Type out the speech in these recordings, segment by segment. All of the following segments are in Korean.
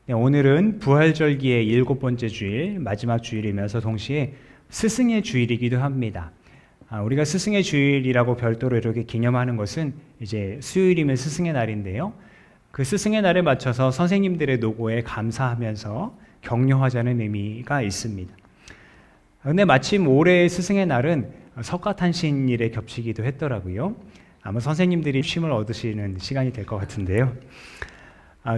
네, 오늘은 부활절기의 7번째 주일, 마지막 주일이면서 동시에 스승의 주일이기도 합니다. 우리가 스승의 주일이라고 별도로 이렇게 기념하는 것은 이제 수요일이면 스승의 날인데요. 그 스승의 날에 맞춰서 선생님들의 노고에 감사하면서 격려하자는 의미가 있습니다. 근데 마침 올해의 스승의 날은 석가탄신일에 겹치기도 했더라고요. 아마 선생님들이 쉼을 얻으시는 시간이 될 것 같은데요.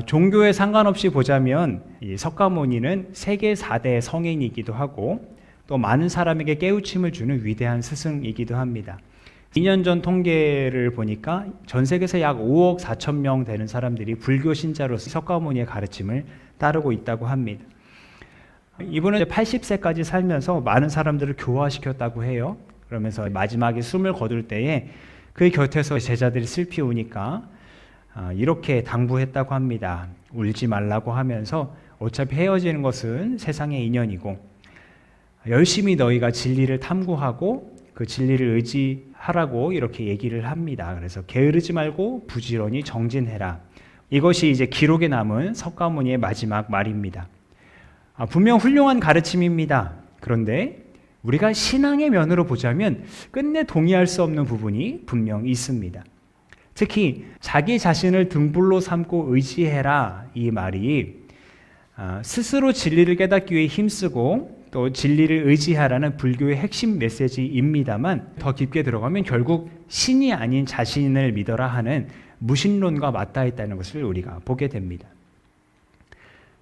종교에 상관없이 보자면 이 석가모니는 세계 4대 성인이기도 하고 또 많은 사람에게 깨우침을 주는 위대한 스승이기도 합니다. 2년 전 통계를 보니까 전 세계에서 약 5억 4천 명 되는 사람들이 불교 신자로서 석가모니의 가르침을 따르고 있다고 합니다. 이분은 80세까지 살면서 많은 사람들을 교화시켰다고 해요. 그러면서 마지막에 숨을 거둘 때에 그 곁에서 제자들이 슬피 우니까 이렇게 당부했다고 합니다. 울지 말라고 하면서 어차피 헤어지는 것은 세상의 인연이고 열심히 너희가 진리를 탐구하고 그 진리를 의지하라고 이렇게 얘기를 합니다. 그래서 게으르지 말고 부지런히 정진해라. 이것이 이제 기록에 남은 석가모니의 마지막 말입니다. 분명 훌륭한 가르침입니다. 그런데 우리가 신앙의 면으로 보자면 끝내 동의할 수 없는 부분이 분명 있습니다. 특히 자기 자신을 등불로 삼고 의지해라 이 말이 스스로 진리를 깨닫기 위해 힘쓰고 또 진리를 의지하라는 불교의 핵심 메시지입니다만 더 깊게 들어가면 결국 신이 아닌 자신을 믿어라 하는 무신론과 맞닿아 있다는 것을 우리가 보게 됩니다.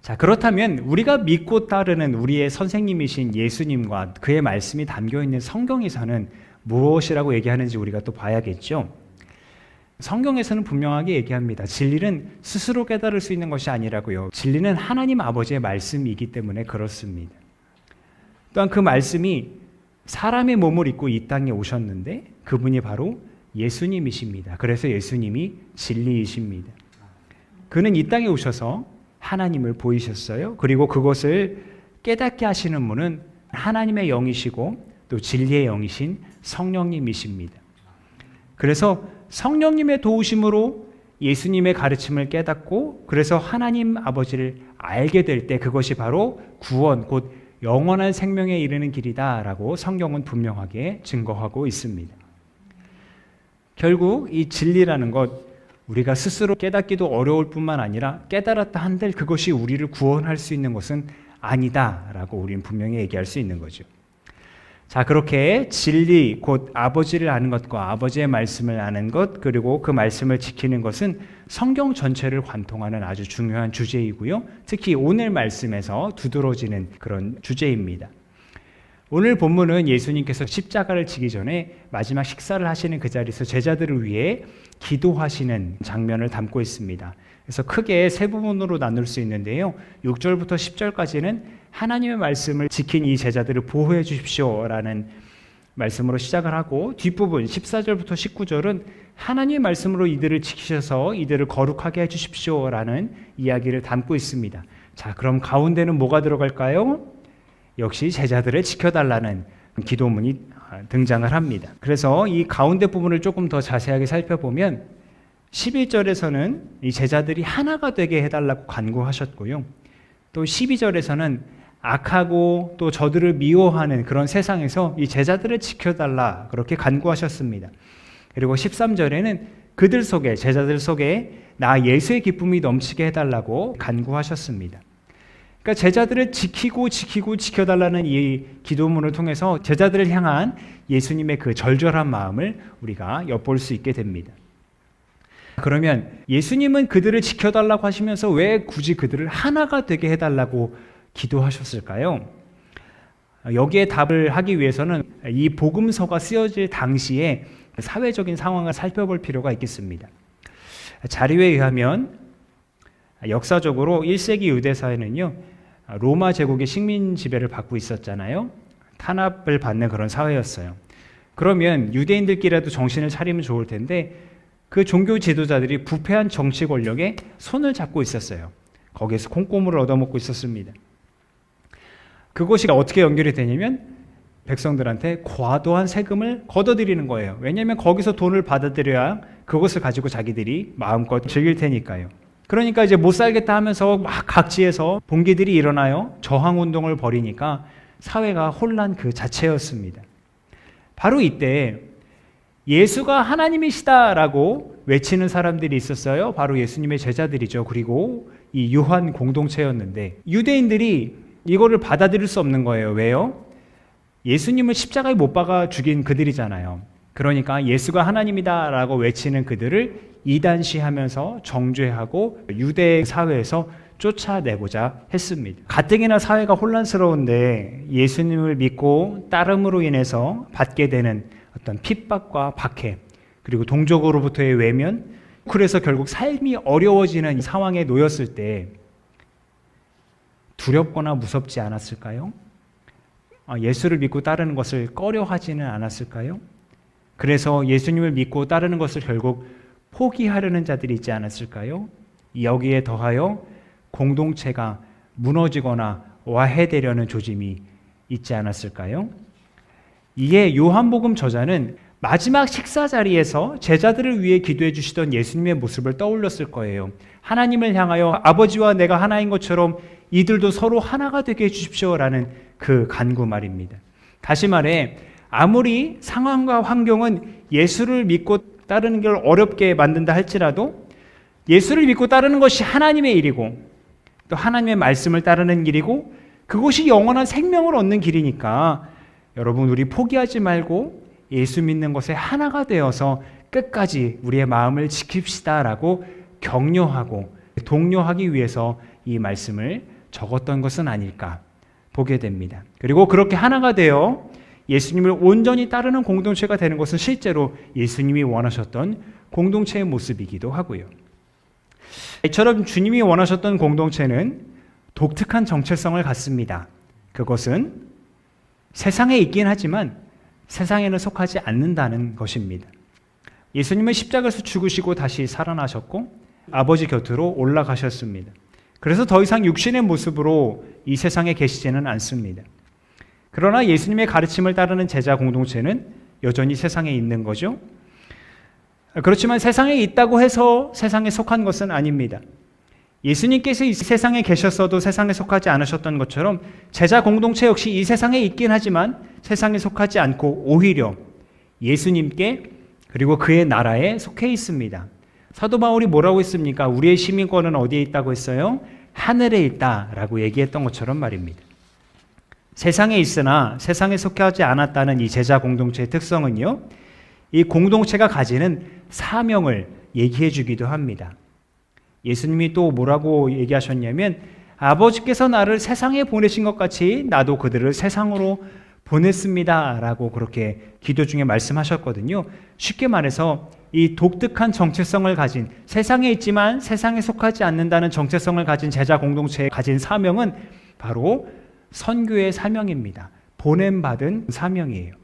자, 그렇다면 우리가 믿고 따르는 우리의 선생님이신 예수님과 그의 말씀이 담겨있는 성경에서는 무엇이라고 얘기하는지 우리가 또 봐야겠죠. 성경에서는 분명하게 얘기합니다. 진리는 스스로 깨달을 수 있는 것이 아니라고요. 진리는 하나님 아버지의 말씀이기 때문에 그렇습니다. 또한 그 말씀이 사람의 몸을 입고 이 땅에 오셨는데 그분이 바로 예수님이십니다. 그래서 예수님이 진리이십니다. 그는 이 땅에 오셔서 하나님을 보이셨어요. 그리고 그것을 깨닫게 하시는 분은 하나님의 영이시고 또 진리의 영이신 성령님이십니다. 그래서 성령님의 도우심으로 예수님의 가르침을 깨닫고 그래서 하나님 아버지를 알게 될 때 그것이 바로 구원, 곧 영원한 생명에 이르는 길이다라고 성경은 분명하게 증거하고 있습니다. 결국 이 진리라는 것 우리가 스스로 깨닫기도 어려울 뿐만 아니라 깨달았다 한들 그것이 우리를 구원할 수 있는 것은 아니다라고 우리는 분명히 얘기할 수 있는 거죠. 자, 그렇게 진리, 곧 아버지를 아는 것과 아버지의 말씀을 아는 것, 그리고 그 말씀을 지키는 것은 성경 전체를 관통하는 아주 중요한 주제이고요. 특히 오늘 말씀에서 두드러지는 그런 주제입니다. 오늘 본문은 예수님께서 십자가를 지기 전에 마지막 식사를 하시는 그 자리에서 제자들을 위해 기도하시는 장면을 담고 있습니다. 그래서 크게 세 부분으로 나눌 수 있는데요. 6절부터 10절까지는 하나님의 말씀을 지킨 이 제자들을 보호해 주십시오라는 말씀으로 시작을 하고 뒷부분 14절부터 19절은 하나님의 말씀으로 이들을 지키셔서 이들을 거룩하게 해 주십시오라는 이야기를 담고 있습니다. 자, 그럼 가운데는 뭐가 들어갈까요? 역시 제자들을 지켜달라는 기도문이 등장을 합니다. 그래서 이 가운데 부분을 조금 더 자세하게 살펴보면 11절에서는 이 제자들이 하나가 되게 해달라고 간구하셨고요. 또 12절에서는 악하고 또 저들을 미워하는 그런 세상에서 이 제자들을 지켜달라 그렇게 간구하셨습니다. 그리고 13절에는 그들 속에 제자들 속에 나 예수의 기쁨이 넘치게 해달라고 간구하셨습니다. 그러니까 제자들을 지켜달라는 이 기도문을 통해서 제자들을 향한 예수님의 그 절절한 마음을 우리가 엿볼 수 있게 됩니다. 그러면 예수님은 그들을 지켜달라고 하시면서 왜 굳이 그들을 하나가 되게 해달라고 기도하셨을까요? 여기에 답을 하기 위해서는 이 복음서가 쓰여질 당시에 사회적인 상황을 살펴볼 필요가 있겠습니다. 자료에 의하면 역사적으로 1세기 유대사회는요, 로마 제국의 식민 지배를 받고 있었잖아요. 탄압을 받는 그런 사회였어요. 그러면 유대인들끼리라도 정신을 차리면 좋을 텐데 그 종교 지도자들이 부패한 정치 권력에 손을 잡고 있었어요. 거기에서 콩고물을 얻어먹고 있었습니다. 그것이 어떻게 연결이 되냐면 백성들한테 과도한 세금을 걷어들이는 거예요. 왜냐하면 거기서 돈을 받아들여야 그것을 가지고 자기들이 마음껏 즐길 테니까요. 그러니까 이제 못 살겠다 하면서 막 각지에서 봉기들이 일어나요. 저항 운동을 벌이니까 사회가 혼란 그 자체였습니다. 바로 이때 예수가 하나님이시다라고 외치는 사람들이 있었어요. 바로 예수님의 제자들이죠. 그리고 이 요한 공동체였는데 유대인들이 이거를 받아들일 수 없는 거예요. 왜요? 예수님을 십자가에 못 박아 죽인 그들이잖아요. 그러니까 예수가 하나님이다라고 외치는 그들을 이단시하면서 정죄하고 유대 사회에서 쫓아내고자 했습니다. 가뜩이나 사회가 혼란스러운데 예수님을 믿고 따름으로 인해서 받게 되는 어떤 핍박과 박해, 그리고 동족으로부터의 외면, 그래서 결국 삶이 어려워지는 상황에 놓였을 때 두렵거나 무섭지 않았을까요? 예수를 믿고 따르는 것을 꺼려하지는 않았을까요? 그래서 예수님을 믿고 따르는 것을 결국 포기하려는 자들이 있지 않았을까요? 여기에 더하여 공동체가 무너지거나 와해되려는 조짐이 있지 않았을까요? 이에 요한복음 저자는 마지막 식사 자리에서 제자들을 위해 기도해 주시던 예수님의 모습을 떠올렸을 거예요. 하나님을 향하여 아버지와 내가 하나인 것처럼 이들도 서로 하나가 되게 해주십시오라는 그 간구 말입니다. 다시 말해 아무리 상황과 환경은 예수를 믿고 따르는 걸 어렵게 만든다 할지라도 예수를 믿고 따르는 것이 하나님의 일이고 또 하나님의 말씀을 따르는 길이고 그것이 영원한 생명을 얻는 길이니까 여러분 우리 포기하지 말고 예수 믿는 것에 하나가 되어서 끝까지 우리의 마음을 지킵시다라고 격려하고 독려하기 위해서 이 말씀을 적었던 것은 아닐까 보게 됩니다. 그리고 그렇게 하나가 되어 예수님을 온전히 따르는 공동체가 되는 것은 실제로 예수님이 원하셨던 공동체의 모습이기도 하고요. 이처럼 주님이 원하셨던 공동체는 독특한 정체성을 갖습니다. 그것은 세상에 있긴 하지만 세상에는 속하지 않는다는 것입니다. 예수님은 십자가에서 죽으시고 다시 살아나셨고 아버지 곁으로 올라가셨습니다. 그래서 더 이상 육신의 모습으로 이 세상에 계시지는 않습니다. 그러나 예수님의 가르침을 따르는 제자 공동체는 여전히 세상에 있는 거죠. 그렇지만 세상에 있다고 해서 세상에 속한 것은 아닙니다. 예수님께서 이 세상에 계셨어도 세상에 속하지 않으셨던 것처럼 제자 공동체 역시 이 세상에 있긴 하지만 세상에 속하지 않고 오히려 예수님께 그리고 그의 나라에 속해 있습니다. 사도 바울이 뭐라고 했습니까? 우리의 시민권은 어디에 있다고 했어요? 하늘에 있다라고 얘기했던 것처럼 말입니다. 세상에 있으나 세상에 속하지 않았다는 이 제자 공동체의 특성은요, 이 공동체가 가지는 사명을 얘기해 주기도 합니다. 예수님이 또 뭐라고 얘기하셨냐면 아버지께서 나를 세상에 보내신 것 같이 나도 그들을 세상으로 보냈습니다 라고 그렇게 기도 중에 말씀하셨거든요. 쉽게 말해서 이 독특한 정체성을 가진 세상에 있지만 세상에 속하지 않는다는 정체성을 가진 제자 공동체에 가진 사명은 바로 선교의 사명입니다. 보냄받은 사명이에요.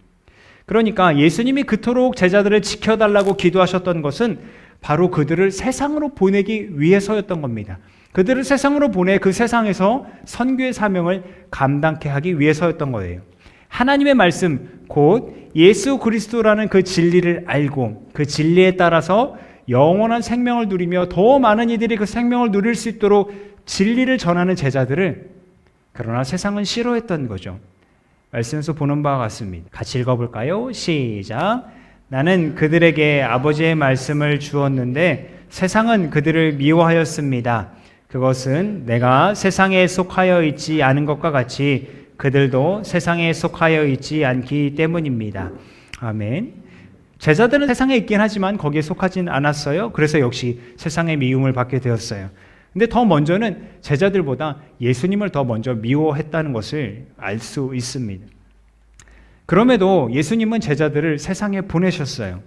그러니까 예수님이 그토록 제자들을 지켜달라고 기도하셨던 것은 바로 그들을 세상으로 보내기 위해서였던 겁니다. 그들을 세상으로 보내 그 세상에서 선교의 사명을 감당케 하기 위해서였던 거예요. 하나님의 말씀, 곧 예수 그리스도라는 그 진리를 알고 그 진리에 따라서 영원한 생명을 누리며 더 많은 이들이 그 생명을 누릴 수 있도록 진리를 전하는 제자들을 그러나 세상은 싫어했던 거죠. 말씀에서 보는 바와 같습니다. 같이 읽어볼까요? 시작. 나는 그들에게 아버지의 말씀을 주었는데 세상은 그들을 미워하였습니다. 그것은 내가 세상에 속하여 있지 않은 것과 같이 그들도 세상에 속하여 있지 않기 때문입니다. 아멘. 제자들은 세상에 있긴 하지만 거기에 속하진 않았어요. 그래서 역시 세상의 미움을 받게 되었어요. 근데 더 먼저는 제자들보다 예수님을 더 먼저 미워했다는 것을 알 수 있습니다. 그럼에도 예수님은 제자들을 세상에 보내셨어요.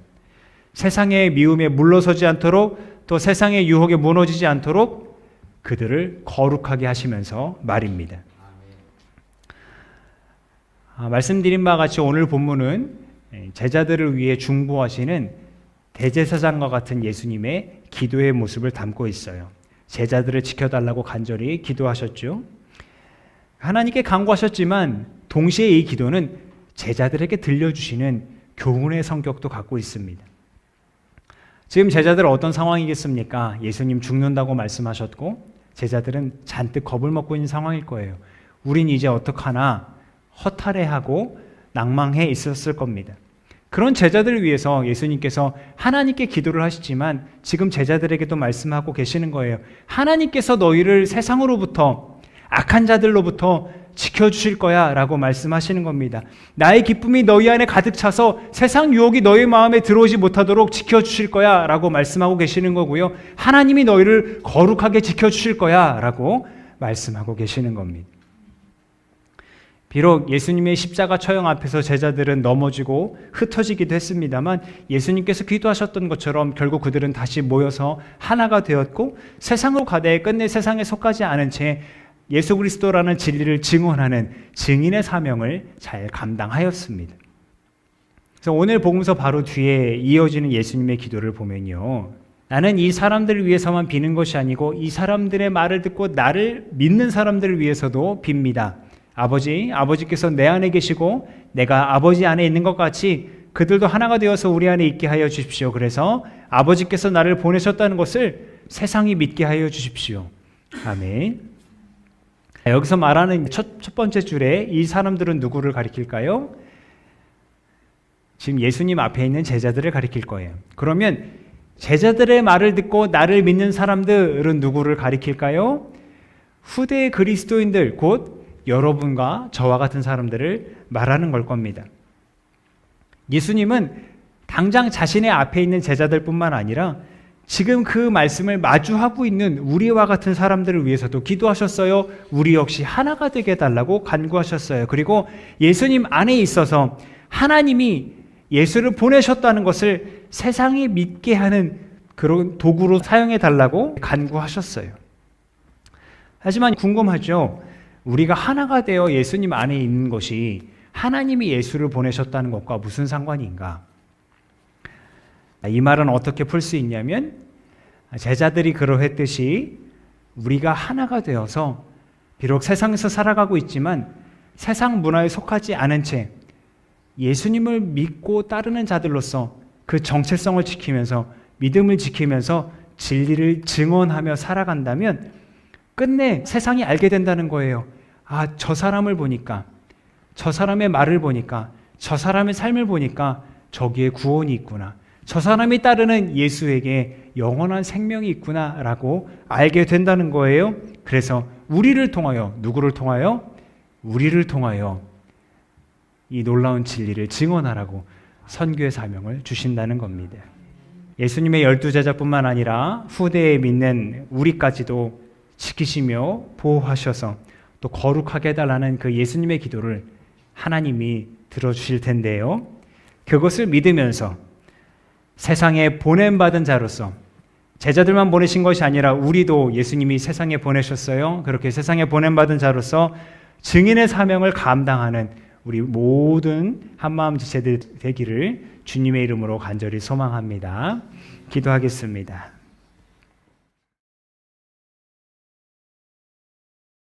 세상의 미움에 물러서지 않도록 또 세상의 유혹에 무너지지 않도록 그들을 거룩하게 하시면서 말입니다. 말씀드린 바와 같이 오늘 본문은 제자들을 위해 중보하시는 대제사장과 같은 예수님의 기도의 모습을 담고 있어요. 제자들을 지켜달라고 간절히 기도하셨죠. 하나님께 간구하셨지만 동시에 이 기도는 제자들에게 들려주시는 교훈의 성격도 갖고 있습니다. 지금 제자들 어떤 상황이겠습니까? 예수님 죽는다고 말씀하셨고 제자들은 잔뜩 겁을 먹고 있는 상황일 거예요. 우린 이제 어떡하나 허탈해하고 낭망해 있었을 겁니다. 그런 제자들을 위해서 예수님께서 하나님께 기도를 하시지만 지금 제자들에게도 말씀하고 계시는 거예요. 하나님께서 너희를 세상으로부터 악한 자들로부터 지켜주실 거야 라고 말씀하시는 겁니다. 나의 기쁨이 너희 안에 가득 차서 세상 유혹이 너희 마음에 들어오지 못하도록 지켜주실 거야 라고 말씀하고 계시는 거고요. 하나님이 너희를 거룩하게 지켜주실 거야 라고 말씀하고 계시는 겁니다. 비록 예수님의 십자가 처형 앞에서 제자들은 넘어지고 흩어지기도 했습니다만 예수님께서 기도하셨던 것처럼 결국 그들은 다시 모여서 하나가 되었고 세상으로 가되 끝내 세상에 속하지 않은 채 예수 그리스도라는 진리를 증언하는 증인의 사명을 잘 감당하였습니다. 그래서 오늘 복음서 바로 뒤에 이어지는 예수님의 기도를 보면요. 나는 이 사람들을 위해서만 비는 것이 아니고 이 사람들의 말을 듣고 나를 믿는 사람들을 위해서도 빕니다. 아버지께서 내 안에 계시고 내가 아버지 안에 있는 것 같이 그들도 하나가 되어서 우리 안에 있게 하여 주십시오. 그래서 아버지께서 나를 보내셨다는 것을 세상이 믿게 하여 주십시오. 아멘. 여기서 말하는 첫 번째 줄에 이 사람들은 누구를 가리킬까요? 지금 예수님 앞에 있는 제자들을 가리킬 거예요. 그러면 제자들의 말을 듣고 나를 믿는 사람들은 누구를 가리킬까요? 후대의 그리스도인들, 곧 여러분과 저와 같은 사람들을 말하는 걸 겁니다. 예수님은 당장 자신의 앞에 있는 제자들뿐만 아니라 지금 그 말씀을 마주하고 있는 우리와 같은 사람들을 위해서도 기도하셨어요. 우리 역시 하나가 되게 해달라고 간구하셨어요. 그리고 예수님 안에 있어서 하나님이 예수를 보내셨다는 것을 세상이 믿게 하는 그런 도구로 사용해달라고 간구하셨어요. 하지만 궁금하죠? 우리가 하나가 되어 예수님 안에 있는 것이 하나님이 예수를 보내셨다는 것과 무슨 상관인가? 이 말은 어떻게 풀 수 있냐면 제자들이 그러했듯이 우리가 하나가 되어서 비록 세상에서 살아가고 있지만 세상 문화에 속하지 않은 채 예수님을 믿고 따르는 자들로서 그 정체성을 지키면서 믿음을 지키면서 진리를 증언하며 살아간다면 끝내 세상이 알게 된다는 거예요. 아, 저 사람을 보니까, 저 사람의 말을 보니까, 저 사람의 삶을 보니까 저기에 구원이 있구나. 저 사람이 따르는 예수에게 영원한 생명이 있구나 라고 알게 된다는 거예요. 그래서 우리를 통하여, 누구를 통하여? 우리를 통하여 이 놀라운 진리를 증언하라고 선교의 사명을 주신다는 겁니다. 예수님의 12제자뿐만 아니라 후대에 믿는 우리까지도 지키시며 보호하셔서 또 거룩하게 해달라는 그 예수님의 기도를 하나님이 들어주실 텐데요. 그것을 믿으면서 세상에 보냄받은 자로서 제자들만 보내신 것이 아니라 우리도 예수님이 세상에 보내셨어요. 그렇게 세상에 보냄받은 자로서 증인의 사명을 감당하는 우리 모든 한마음 지체들 되기를 주님의 이름으로 간절히 소망합니다. 기도하겠습니다.